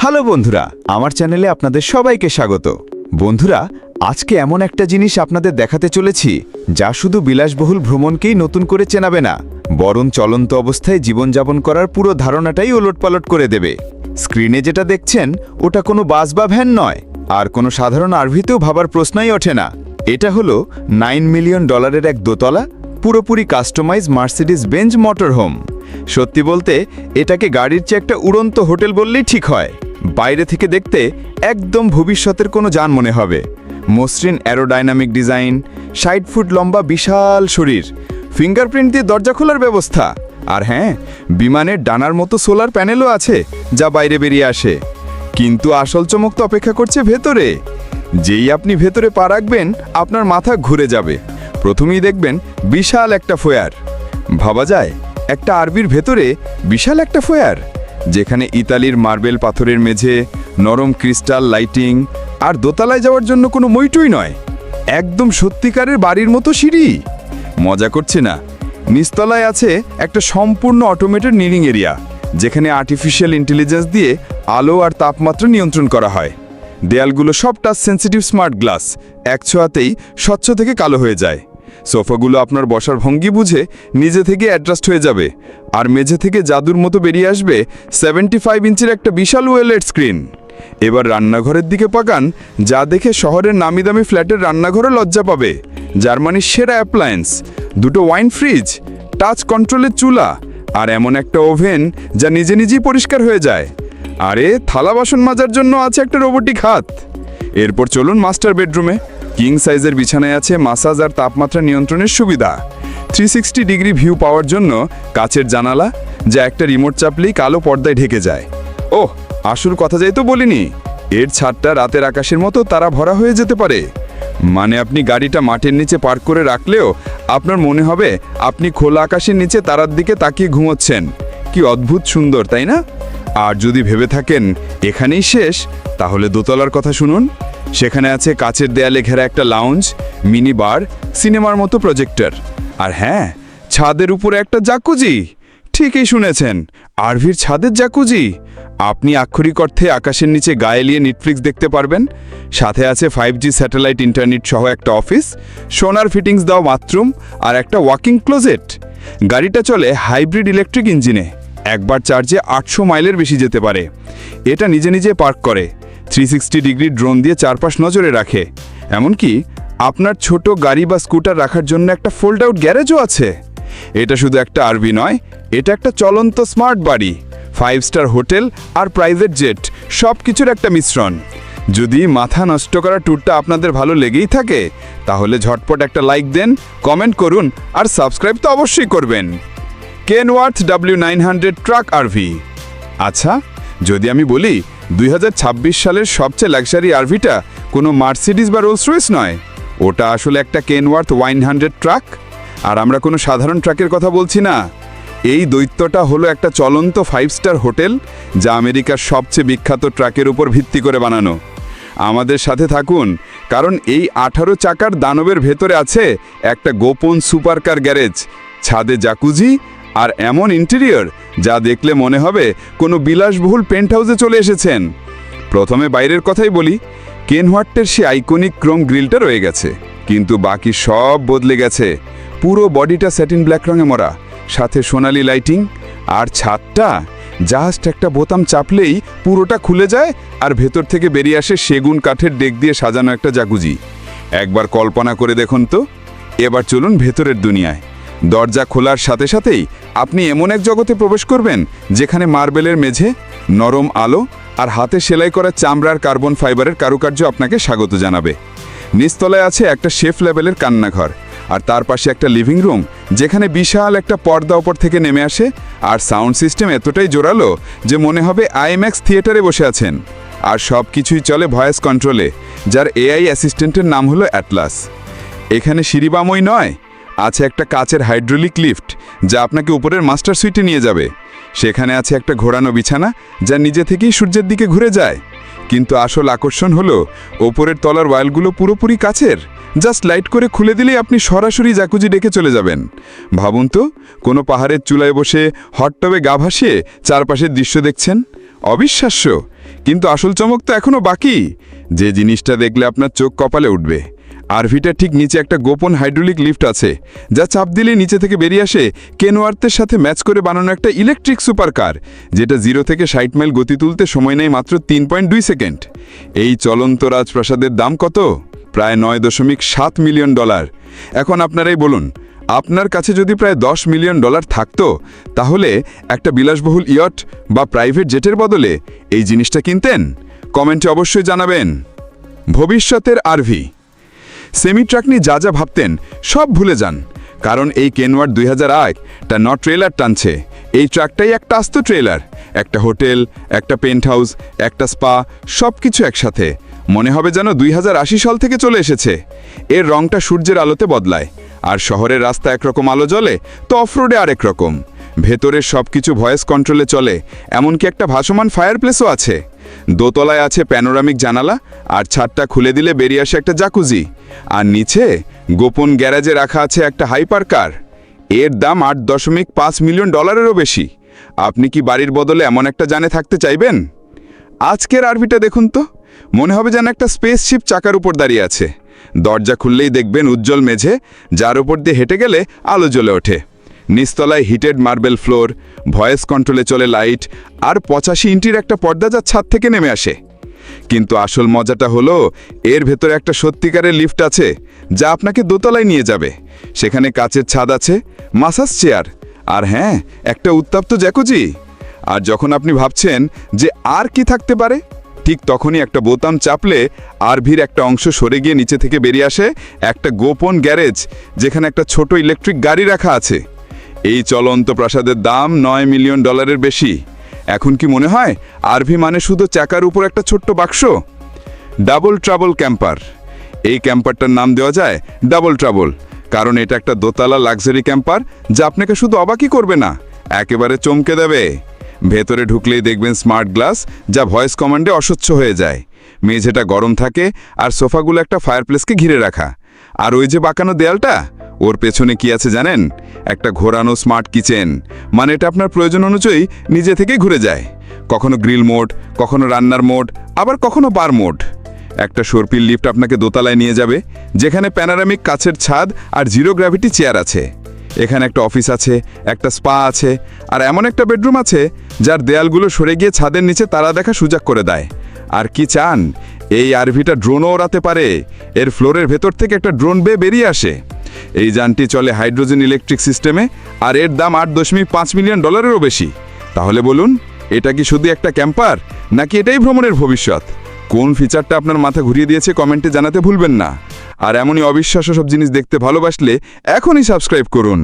Hello বন্ধুরা, আমার চ্যানেলে আপনাদের সবাইকে স্বাগত। বন্ধুরা, আজকে এমন একটা জিনিস আপনাদের দেখাতে চলেছি যা শুধু বিলাসবহুল ভ্রমণকেই নতুন করে চেনাবে না, বরং চলন্ত অবস্থায় জীবনযাপন করার পুরো ধারণাটাই ওলটপালট করে দেবে। স্ক্রিনে যেটা দেখছেন ওটা কোনো বাস বা ভ্যান নয়, আর কোনো সাধারণ আরভিতেও ভাবার প্রশ্নই ওঠে না। এটা হলো $9 মিলিয়ন এক দোতলা পুরোপুরি কাস্টমাইজ মার্সিডিজ বেঞ্জ মোটরহোম। সত্যি বলতে এটাকে গাড়ির চেয়ে একটা উড়ন্ত হোটেল বললেই ঠিক হয়। বাইরে থেকে দেখতে একদম ভবিষ্যতের কোনো যান মনে হবে। মসৃণ অ্যারোডাইনামিক ডিজাইন, 60 ফুট লম্বা বিশাল শরীর, ফিঙ্গারপ্রিন্ট দিয়ে দরজা খোলার ব্যবস্থা, আর হ্যাঁ, বিমানের ডানার মতো সোলার প্যানেলও আছে যা বাইরে বেরিয়ে আসে। কিন্তু আসল চমক তো অপেক্ষা করছে ভেতরে। যেই আপনি ভেতরে পা রাখবেন আপনার মাথা ঘুরে যাবে। প্রথমেই দেখবেন বিশাল একটা ফোয়ার। ভাবা যায় একটা আরবির ভেতরে বিশাল একটা ফোয়ার, যেখানে ইতালির মার্বেল পাথরের মেঝে, নরম ক্রিস্টাল লাইটিং, আর দোতলায় যাওয়ার জন্য কোনো মইটুই নয়, একদম সত্যিকারের বাড়ির মতো সিঁড়ি। মজা করছে না, নিচতলায় আছে একটা সম্পূর্ণ অটোমেটেড নিরিং এরিয়া, যেখানে আর্টিফিশিয়াল ইন্টেলিজেন্স দিয়ে আলো আর তাপমাত্রা নিয়ন্ত্রণ করা হয়। দেয়ালগুলো সব টাচ সেন্সিটিভ স্মার্ট গ্লাস, এক ছোঁয়াতেই স্বচ্ছ থেকে কালো হয়ে যায়। সোফাগুলো আপনার বসার ভঙ্গি বুঝে নিজে থেকে অ্যাডজাস্ট হয়ে যাবে, আর মেঝে থেকে জাদুর মতো বেরিয়ে আসবে 75 ইঞ্চির একটা বিশাল ওয়েলেড স্ক্রিন। এবার রান্নাঘরের দিকে পাকান, যা দেখে শহরের নামিদামি ফ্ল্যাটের রান্নাঘরও লজ্জা পাবে। জার্মানির সেরা অ্যাপ্লায়েন্স, দুটো ওয়াইন ফ্রিজ, টাচ কন্ট্রোলের চুলা, আর এমন একটা ওভেন যা নিজে নিজেই পরিষ্কার হয়ে যায়। আরে থালা বাসন মাজার জন্য আছে একটা রোবোটিক হাত। এরপর চলুন মাস্টার বেডরুমে। কিং সাইজের বিছানায় আছে মাসাজ আর তাপমাত্রা নিয়ন্ত্রণের সুবিধা। 360 ডিগ্রি ভিউ পাওয়ার জন্য কাচের জানালা, যা একটা রিমোট চাপলেই কালো পর্দায় ঢেকে যায়। ওহ, আসল কথা যাই তো বলিনি, এর ছাদটা রাতের আকাশের মতো তারা ভরা হয়ে যেতে পারে। মানে আপনি গাড়িটা মাঠের নিচে পার্ক করে রাখলেও আপনার মনে হবে আপনি খোলা আকাশের নিচে তারার দিকে তাকিয়ে ঘুমোচ্ছেন। কি অদ্ভুত সুন্দর, তাই না? আর যদি ভেবে থাকেন এখানেই শেষ, তাহলে দোতলার কথা শুনুন। সেখানে আছে কাচের দেয়ালে ঘেরা একটা লাউঞ্জ, মিনি বার, সিনেমার মতো প্রজেক্টর, আর হ্যাঁ, ছাদের উপরে একটা জাকুজি। ঠিকই শুনেছেন, আরভির ছাদের জাকুজি। আপনি আক্ষরিক অর্থে আকাশের নিচে গায়ে নিয়ে নেটফ্লিক্স দেখতে পারবেন। সাথে আছে 5G স্যাটেলাইট ইন্টারনেট সহ একটা অফিস, সোনার ফিটিংস দেওয়া বাথরুম, আর একটা ওয়াকিং ক্লোজেট। গাড়িটা চলে হাইব্রিড ইলেকট্রিক ইঞ্জিনে, একবার চার্জে 800 মাইলের বেশি যেতে পারে। এটা নিজে নিজে পার্ক করে, 360 ডিগ্রি ড্রোন দিয়ে চারপাশ নজরে রাখে। এমনকি আপনার ছোট গাড়ি বা স্কুটার রাখার জন্য একটা ফোল্ড আউট গ্যারেজও আছে। এটা শুধু একটা আরভি নয়, এটা একটা চলন্ত স্মার্ট বাড়ি, 5 স্টার হোটেল আর প্রাইভেট জেট, সব কিছুর একটা মিশ্রণ। যদি মাথা নষ্ট করা ট্যুরটা আপনাদের ভালো লেগেই থাকে, তাহলে ঝটপট একটা লাইক দেন, কমেন্ট করুন, আর সাবস্ক্রাইব তো অবশ্যই করবেন। Kenworth W900 truck RV. আচ্ছা, যদি আমি বলি 2026 সালের সবচেয়ে লাক্সারি আরভিটা কোনো মার্সিডিজ বা রোলস রয়েস নয়, ওটা আসলে একটা কেনওয়ার্থ 100 ট্রাক। আর আমরা কোনো সাধারণ ট্রাকের কথা বলছি না। এই দৈত্যটা হলো একটা চলন্ত 5 স্টার হোটেল, যা আমেরিকার সবচেয়ে বিখ্যাত ট্রাকের উপর ভিত্তি করে বানানো। আমাদের সাথে থাকুন, কারণ এই 18 চাকার দানবের ভেতরে আছে একটা গোপন সুপারকার গ্যারেজ, ছাদে জাকুজি, আর এমন ইন্টেরিয়র যা দেখলে মনে হবে কোনো বিলাসবহুল পেন্ট হাউসে চলে এসেছেন। প্রথমে বাইরের কথাই বলি, কেনওয়ার্থের সে আইকনিক ক্রোম গ্রিলটা রয়ে গেছে, কিন্তু বাকি সব বদলে গেছে। পুরো বডিটা স্যাটিন ব্ল্যাক রঙে মোড়া, সাথে সোনালি লাইটিং, আর ছাদটা জাস্ট একটা বোতাম চাপলেই পুরোটা খুলে যায়, আর ভেতর থেকে বেরিয়ে আসে সেগুন কাঠের ডেক দিয়ে সাজানো একটা জাকুজি। একবার কল্পনা করে দেখুন তো। এবার চলুন ভেতরের দুনিয়ায়। দরজা খোলার সাথে সাথেই আপনি এমন এক জগতে প্রবেশ করবেন, যেখানে মার্বেলের মেঝে, নরম আলো, আর হাতে সেলাই করা চামড়ার কার্বন ফাইবারের কারুকার্য আপনাকে স্বাগত জানাবে। নিচতলায় আছে একটা শেফ লেভেলের কান্নাঘর, আর তার পাশে একটা লিভিং রুম, যেখানে বিশাল একটা পর্দা ওপর থেকে নেমে আসে, আর সাউন্ড সিস্টেম এতটাই জোরালো যে মনে হবে IMAX থিয়েটারে বসে আছেন। আর সব কিছুই চলে ভয়েস কন্ট্রোলে, যার AI অ্যাসিস্ট্যান্টের নাম হলো অ্যাটলাস। এখানে সিঁড়িবামই নয়, আছে একটা কাচের হাইড্রোলিক লিফট, যা আপনাকে উপরের মাস্টার সুইটে নিয়ে যাবে। সেখানে আছে একটা ঘোরানো বিছানা, যা নিজে থেকেই সূর্যের দিকে ঘুরে যায়। কিন্তু আসল আকর্ষণ হলো ওপরের তলার ওয়ালগুলো পুরোপুরি কাচের, জাস্ট লাইট করে খুলে দিলেই আপনি সরাসরি জাকুজি ডেকে চলে যাবেন। ভাবুন তো, কোনো পাহাড়ের চুলায় বসে হট টবে গা ভাসিয়ে চারপাশের দৃশ্য দেখছেন, অবিশ্বাস্য, কিন্তু আসল চমক তো এখনো বাকি। যে জিনিসটা দেখলে আপনার চোখ কপালে উঠবে। আরভিটার ঠিক নিচে একটা গোপন হাইড্রোলিক লিফট আছে, যা চাপ দিলে নিচে থেকে বেরিয়ে আসে কেনওয়ার্থের সাথে ম্যাচ করে বানানো একটা ইলেকট্রিক সুপারকার, যেটা 0 থেকে 60 মাইল গতি তুলতে সময় নেয় মাত্র 3.2 সেকেন্ড। এই চলন্ত রাজপ্রাসাদের দাম কত? প্রায় $9.7 মিলিয়ন। এখন আপনারাই বলুন, আপনার কাছে যদি প্রায় $10 মিলিয়ন থাকতো, তাহলে একটা বিলাসবহুল ইয়ট বা প্রাইভেট জেটের বদলে এই জিনিসটা কিনতেন? কমেন্টে অবশ্যই জানাবেন। ভবিষ্যতের আরভি। সেমি ট্রাক নিয়ে যা যা ভাবতেন সব ভুলে যান, কারণ এই কেনওয়ার্থ 2001টা ট্রেলার টানছে। এই ট্রাকটাই একটা আস্ত ট্রেলার, একটা হোটেল, একটা পেন্ট হাউস, একটা স্পা, সব কিছু একসাথে। মনে হবে যেন 2080 সাল থেকে চলে এসেছে। এর রংটা সূর্যের আলোতে বদলায়, আর শহরের রাস্তা একরকম আলো জ্বলে তো অফরোডে আরেক রকম। ভেতরের সব কিছু ভয়েস কন্ট্রোলে চলে, এমনকি একটা ভাসমান ফায়ারপ্লেসও আছে। দোতলায় আছে প্যানোরামিক জানালা, আর ছাদটা খুলে দিলে বেরিয়ে আসে একটা জাকুজি। আর নিচে গোপন গ্যারেজে রাখা আছে একটা হাইপার কার। এর দাম $8.5 মিলিয়নেরও বেশি। আপনি কি বাড়ির বদলে এমন একটা যানে থাকতে চাইবেন? আজকের আরভিটা দেখুন তো, মনে হবে যেন একটা স্পেসশিপ চাকার উপর দাঁড়িয়ে আছে। দরজা খুললেই দেখবেন উজ্জ্বল মেঝে, যার উপর দিয়ে হেঁটে গেলে আলো জ্বলে ওঠে। নিচতলায় হিটেড মার্বেল ফ্লোর, ভয়েস কন্ট্রোলে চলে লাইট, আর 85 ইঞ্চির একটা পর্দা যা ছাদ থেকে নেমে আসে। কিন্তু আসল মজাটা হলো, এর ভেতরে একটা সত্যিকারের লিফট আছে, যা আপনাকে দোতলায় নিয়ে যাবে। সেখানে কাচের ছাদ আছে, মাসাজ চেয়ার, আর হ্যাঁ, একটা উত্তপ্ত জ্যাকুজি। আর যখন আপনি ভাবছেন যে আর কি থাকতে পারে, ঠিক তখনই একটা বোতাম চাপলে আরভির একটা অংশ সরে গিয়ে নিচে থেকে বেরিয়ে আসে একটা গোপন গ্যারেজ, যেখানে একটা ছোট ইলেকট্রিক গাড়ি রাখা আছে। এই চলন্ত প্রাসাদের দাম $9 মিলিয়ন বেশি। এখন কি মনে হয় আরভি মানে শুধু চাকার উপর একটা ছোট্ট বাক্স? Double trouble ক্যাম্পার। এই ক্যাম্পারটার নাম দেওয়া যায় ডাবল ট্রাবল, কারণ এটা একটা দোতলা লাক্সারি ক্যাম্পার, যা আপনাকে শুধু অবাকই করবে না, একেবারে চমকে দেবে। ভেতরে ঢুকলেই দেখবেন স্মার্ট গ্লাস, যা ভয়েস কমান্ডে অস্বচ্ছ হয়ে যায়। মেঝেটা গরম থাকে, আর সোফাগুলো একটা ফায়ারপ্লেসকে ঘিরে রাখা। আর ওই যে বাঁকানো দেয়ালটা, ওর পেছনে কি আছে জানেন? একটা ঘোরানো স্মার্ট কিচেন। মানে এটা আপনার প্রয়োজন অনুযায়ী নিজে থেকেই ঘুরে যায়। কখনো গ্রিল মোড, কখনো রান্নার মোড, আবার কখনো বার মোড। একটা সর্পিল লিফট আপনাকে দোতলায় নিয়ে যাবে, যেখানে প্যানোরামিক কাচের ছাদ আর জিরো গ্র্যাভিটি চেয়ার আছে। এখানে একটা অফিস আছে, একটা স্পা আছে, আর এমন একটা বেডরুম আছে যার দেয়ালগুলো সরে গিয়ে ছাদের নিচে তারা দেখা সুযোগ করে দেয়। আর কি চান, এই আরভিটা ড্রোনও ওড়াতে পারে। এর ফ্লোরের ভেতর থেকে একটা ড্রোন বেরিয়ে আসে। এই যানটি চলে হাইড্রোজেন ইলেকট্রিক সিস্টেমে, আর এর দাম $8.5 মিলিয়নেরও বেশি। তাহলে বলুন, এটা কি শুধু একটা ক্যাম্পার, নাকি এটাই ভ্রমণের ভবিষ্যৎ? কোন ফিচারটা আপনার মাথা ঘুরিয়ে দিয়েছে কমেন্টে জানাতে ভুলবেন না। আর এমনই অবিশ্বাস্য সব জিনিস দেখতে ভালোবাসলে এখনই সাবস্ক্রাইব করুন।